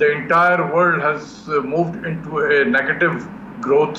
the entire world has moved into a negative growth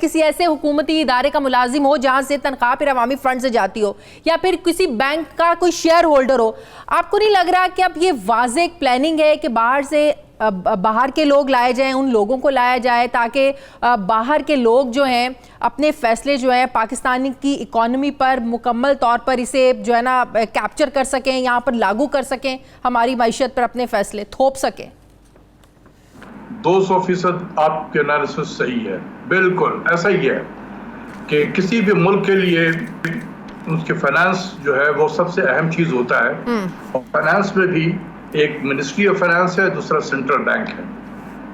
کسی ایسے حکومتی ادارے کا ملازم ہو جہاں سے تنخواہ پھر عوامی فنڈ سے جاتی ہو، یا پھر کسی بینک کا کوئی شیئر ہولڈر ہو، آپ کو نہیں لگ رہا کہ اب یہ واضح ایک پلاننگ ہے کہ باہر کے لوگ لائے جائیں، ان لوگوں کو لایا جائے تاکہ باہر کے لوگ جو ہیں اپنے فیصلے جو ہیں پاکستانی کی اکانومی پر مکمل طور پر اسے جو ہے نا کیپچر کر سکیں، یہاں پر لاگو کر سکیں، ہماری معیشت پر اپنے فیصلے تھوپ سکیں؟ 200% آپ کے انالیسس صحیح ہے، بالکل ایسا ہی ہے کہ کسی بھی ملک کے لیے اس کے فائنانس جو ہے وہ سب سے اہم چیز ہوتا ہے، اور فائنانس میں بھی ایک منسٹری آف فائنانس ہے، دوسرا سینٹرل بینک ہے.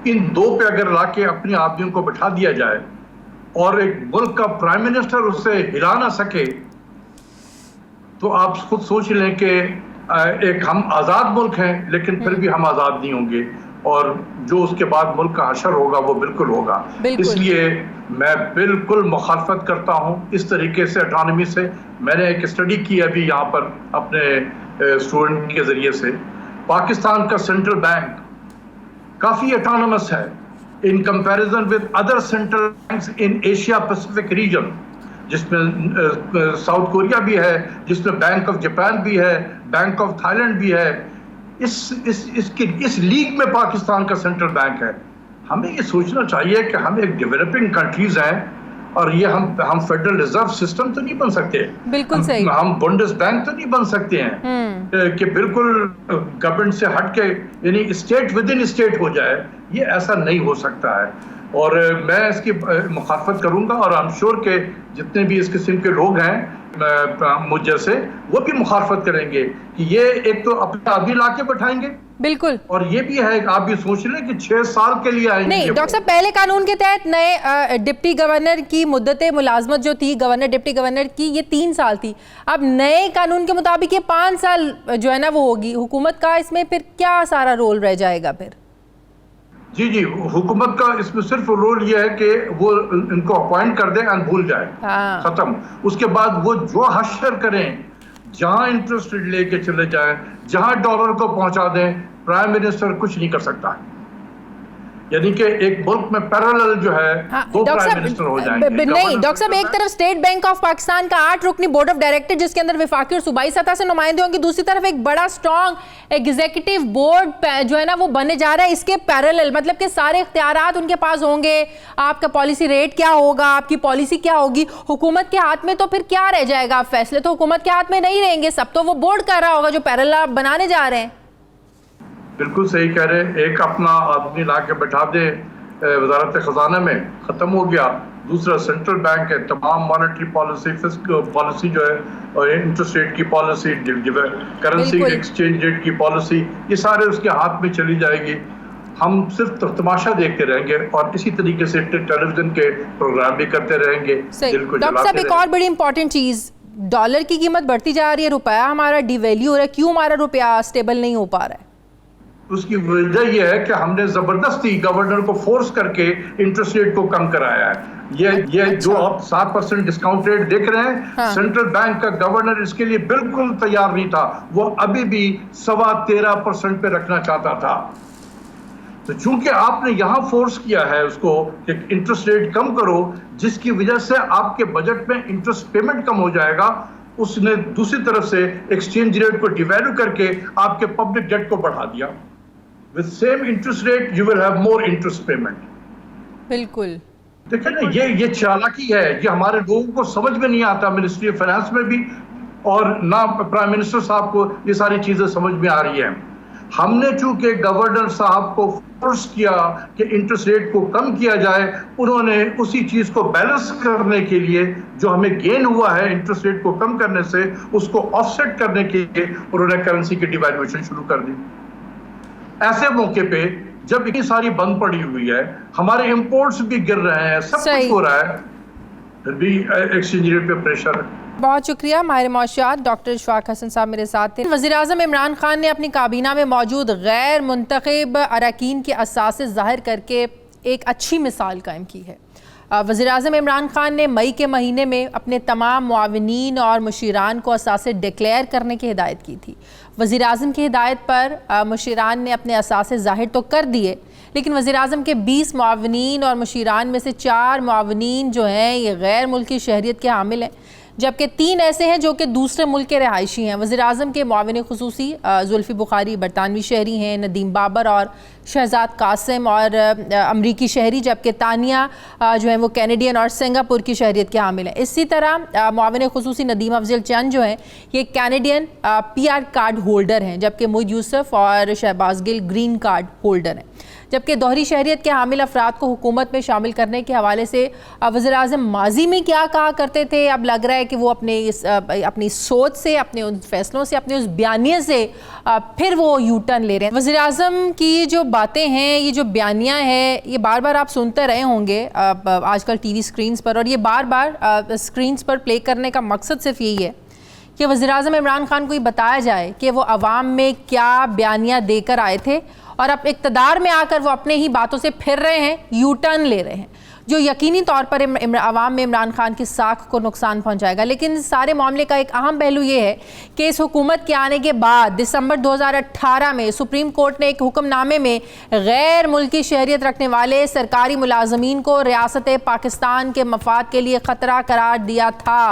ان دو پہ اگر لا کے اپنے آدمیوں کو بٹھا دیا جائے اور ایک ملک کا پرائم منسٹر اس سے ہلا نہ سکے تو آپ خود سوچ لیں کہ ایک ہم آزاد ملک ہیں لیکن پھر بھی ہم آزاد نہیں ہوں گے، اور جو اس کے بعد ملک کا حشر ہوگا وہ بالکل ہوگا. اس لیے میں بالکل مخالفت کرتا ہوں اس طریقے سے اٹانومی سے. میں نے ایک اسٹڈی کی ابھی یہاں پر اپنے اسٹوڈنٹ کے ذریعے سے. پاکستان کا سینٹرل بینک کافی اٹانومس ہے in comparison with other central banks in Asia Pacific region, جس میں ساؤتھ کوریا بھی ہے، جس میں بینک آف جاپان بھی ہے، بینک آف تھائی لینڈ بھی ہے. اس لیگ میں پاکستان کا سینٹرل بینک ہے. ہمیں یہ سوچنا چاہیے کہ ہم ایک ڈیولپنگ کنٹریز ہیں اور یہ ہم فیڈرل ریزرو سسٹم تو نہیں بن سکتے، بالکل صحیح، ہم بنڈس بینک تو نہیں بن سکتے ہیں کہ بالکل گورنمنٹ سے ہٹ کے یعنی اسٹیٹ ود ان اسٹیٹ ہو جائے. یہ ایسا نہیں ہو سکتا ہے، اور میں اس کی مخالفت کروں گا، اور آئی ایم شیور کہ جتنے بھی اس قسم کے لوگ ہیں مجھ جیسے وہ بھی مخالفت کریں گے کہ یہ ایک تو اپنے آدمی لا کے بٹھائیں گے، بالکل، اور یہ بھی ہے آپ بھی سوچ لیں کہ 6 سال کے لیے آئیں گے. نہیں ڈاکٹر صاحب، پہلے قانون کے تحت نئے ڈپٹی گورنر کی مدت ملازمت جو تھی گورنر ڈپٹی گورنر کی یہ 3 سال تھی. اب نئے قانون کے مطابق یہ 5 سال جو ہے نا وہ ہوگی. حکومت کا اس میں پھر کیا سارا رول رہ جائے گا پھر؟ جی حکومت کا اس میں صرف رول یہ ہے کہ وہ ان کو اپوائنٹ کر دیں اور بھول جائیں، ختم. اس کے بعد وہ جو حشر کریں، جہاں انٹرسٹ لے کے چلے جائیں، جہاں ڈالر کو پہنچا دیں، پرائم منسٹر کچھ نہیں کر سکتا. یعنی کہ ایک ملک میں پیرالل جو ہے 2 پرائم منسٹر ہو جائیں گے. نہیں ڈاکٹر صاحب، ایک طرف اسٹیٹ بینک آف پاکستان کا 8 رکنی بورڈ آف ڈائریکٹر جس کے اندر وفاقی اور صوبائی سطح سے نمائندے ہوں گے، دوسری طرف ایک بڑا سٹرونگ ایگزیکٹو بورڈ جو ہے نا وہ بننے جا رہا ہے اس کے پیرالل، مطلب کہ سارے اختیارات ان کے پاس ہوں گے. آپ کا پالیسی ریٹ کیا ہوگا، آپ کی پالیسی کیا ہوگی، حکومت کے ہاتھ میں تو پھر کیا رہ جائے گا؟ فیصلے تو حکومت کے ہاتھ میں نہیں رہیں گے، سب تو وہ بورڈ کر رہا ہوگا جو پیرالل آپ بنانے جا رہے ہیں. بالکل صحیح کہہ رہے ہیں. ایک اپنا آدمی لا کے بٹھا دے وزارت خزانہ میں، ختم ہو گیا. دوسرا سینٹرل بینک ہے، تمام مانیٹری پالیسی، فسکل پالیسی جو ہے، اور انٹرسٹ ریٹ کی پالیسی، کرنسی ایکسچینج ریٹ کی پالیسی، یہ سارے اس کے ہاتھ میں چلی جائے گی. ہم صرف تماشا دیکھتے رہیں گے اور اسی طریقے سے ٹیلی ویژن کے پروگرام بھی کرتے رہیں گے. ڈاکٹر صاحب، ایک اور بڑی امپورٹنٹ چیز، ڈالر کی قیمت بڑھتی جا رہی ہے، روپیہ ہمارا ڈی ویلیو ہو رہا ہے. کیوں ہمارا روپیہ اسٹیبل نہیں ہو پا رہا ہے؟ اس کی وجہ یہ ہے کہ ہم نے زبردستی گورنر کو فورس کر کے انٹرسٹ ریٹ کو کم کرایا ہے. یہ جو آپ 7% ڈسکاؤنٹ ریٹ دیکھ رہے ہیں، سینٹرل بینک کا گورنر اس کے لیے بالکل تیار نہیں تھا. وہ ابھی بھی 13.25% پہ رکھنا چاہتا تھا. تو چونکہ آپ نے یہاں فورس کیا ہے اس کو کہ انٹرسٹ ریٹ کم کرو، جس کی وجہ سے آپ کے بجٹ میں انٹرسٹ پیمنٹ کم ہو جائے گا، اس نے دوسری طرف سے ایکسچینج ریٹ کو ڈیویلو کر کے آپ کے پبلک ڈیٹ کو بڑھا دیا. With same interest rate, you will have more interest payment. بالکل. دیکھیں نا، یہ چالاکی ہے، یہ ہمارے لوگوں کو سمجھ میں نہیں آتا. منسٹری آف فائنانس میں بھی اور نہ پرائم منسٹر صاحب کو یہ ساری چیزیں سمجھ میں آ رہی ہیں. ہم نے چونکہ گورنر صاحب کو فورس کیا کہ انٹرسٹ ریٹ کو کم کیا جائے، انہوں نے اسی چیز کو بیلنس کرنے کے لیے جو ہمیں گین ہوا ہے انٹرسٹ ریٹ کو کم کرنے سے، اس کو آف سیٹ کرنے کے لیے انہوں نے کرنسی کی ڈیویلویشن شروع کر دی. ایسے موقع پہ جب اتنی ساری بند پڑی ہوئی ہے، ہمارے امپورٹس بھی گر رہے ہیں، سب کچھ ہو رہا ہے، پھر بھی ایکسچینج ریٹ پہ پریشر ہے. بہت شکریہ. ماہر معاشیات ڈاکٹر اشفاق حسن صاحب میرے ساتھ تھے. وزیر اعظم عمران خان نے اپنی کابینہ میں موجود غیر منتخب اراکین کے اثاثے ظاہر کر کے ایک اچھی مثال قائم کی ہے. وزیر اعظم عمران خان نے مئی کے مہینے میں اپنے تمام معاونین اور مشیران کو اثاثے ڈکلیئر کرنے کی ہدایت کی تھی. وزیر اعظم کی ہدایت پر مشیران نے اپنے اثاثے ظاہر تو کر دیے، لیکن وزیراعظم کے 20 معاونین اور مشیران میں سے 4 معاونین جو ہیں یہ غیر ملکی شہریت کے حامل ہیں، جبکہ 3 ایسے ہیں جو کہ دوسرے ملک کے رہائشی ہیں۔ وزیراعظم کے معاون خصوصی زلفی بخاری برطانوی شہری ہیں، ندیم بابر اور شہزاد قاسم اور امریکی شہری، جبکہ تانیہ جو ہیں وہ کینیڈین اور سنگاپور کی شہریت کے حامل ہیں۔ اسی طرح معاون خصوصی ندیم افضل چند جو ہیں یہ Canadian P R card holder ہیں، جبکہ مجید یوسف اور شہباز گل گرین کارڈ ہولڈر ہیں۔ جبکہ دوہری شہریت کے حامل افراد کو حکومت میں شامل کرنے کے حوالے سے وزیراعظم ماضی میں کیا کہا کرتے تھے، اب لگ رہا ہے کہ وہ اپنی سوچ سے، اپنے ان فیصلوں سے، اپنے اس بیانیے سے پھر وہ یو ٹرن لے رہے ہیں۔ وزیراعظم کی جو باتیں ہیں، یہ جو بیانیہ ہے، یہ بار بار آپ سنتے رہے ہوں گے آج کل ٹی وی سکرینز پر، اور یہ بار بار سکرینز پر پلے کرنے کا مقصد صرف یہی ہے کہ وزیراعظم عمران خان کو یہ بتایا جائے کہ وہ عوام میں کیا بیانیہ دے کر آئے تھے، اور اب اقتدار میں آ کر وہ اپنے ہی باتوں سے پھر رہے ہیں، یو ٹرن لے رہے ہیں، جو یقینی طور پر عوام میں عمران خان کی ساکھ کو نقصان پہنچائے گا۔ لیکن سارے معاملے کا ایک اہم پہلو یہ ہے کہ اس حکومت کے آنے کے بعد دسمبر 2018 میں سپریم کورٹ نے ایک حکم نامے میں غیر ملکی شہریت رکھنے والے سرکاری ملازمین کو ریاست پاکستان کے مفاد کے لیے خطرہ قرار دیا تھا۔